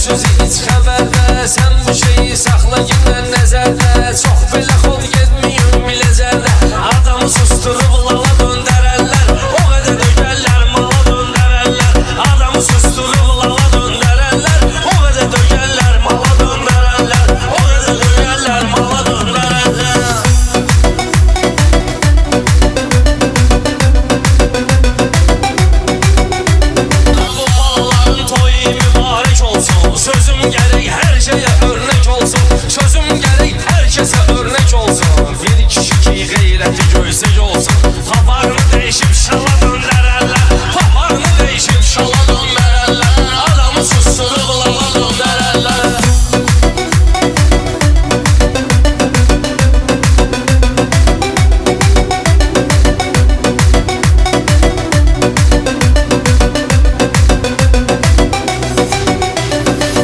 sözü hiç xəbərdə. Sən bu şeyi saxla yenə nəzərdə. Çox belə xod getməyim biləcərdə. Adamı susturub lala döndərərlər. O qədər dögərlər mala döndərərlər. Adamı susturub lala döndərərlər. O qədər dögərlər mala döndərərlər. O qədər dögərlər mala döndərərlər. Bu balaların toyu mübarək olsun. Sözüm gərək hər şeyə örnek olsun. Sözüm gərək hər kəsə örnek olsun. Bir kişi ki qeyrəti göysək olsun. Paparını dəyişib şala döndərərlər. Paparını dəyişib şala döndərərlər. Adamı susturub lala döndərərlər.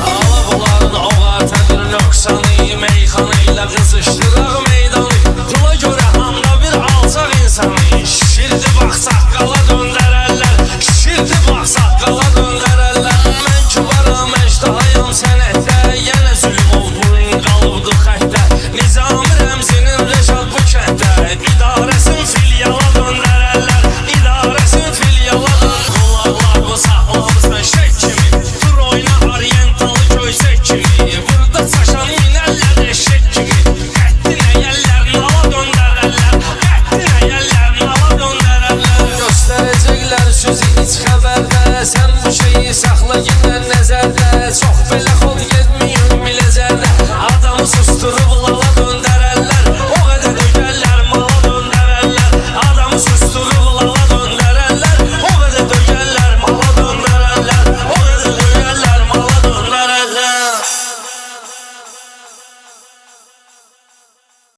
Alabuların oğartədir nöqsanı. Meyxanı ilə qızışdıraq meydanı. Pula görə handa bir alçaq insanı. Şişirdi bax saqqala döndərərlər. Şişirdi bax saqqala döndərərlər. Mən kübaram, əjdahayam sənətdə. Yenə zülm oldu, qalıbdı xəttə. Nizami Rəmzinin Rəşad bu kənddə. İdarəsin filyala döndərərlər. İdarəsin filyala döndərərlər. Qulaqlarımı saxlamızdan şək kimi. Dur oyna oryentalı göysək kimi. Burada çaşan minərlər eşək kimi. Qəddinə yəllər nala döndərərlər. Qəddinə yəllər nala döndərərlər. Göstərəcəklər sözü hiç xəbərdə. Sən bu şeyi saxla yenə nəzərdə. Çox belə xod getməyim biləcəklər.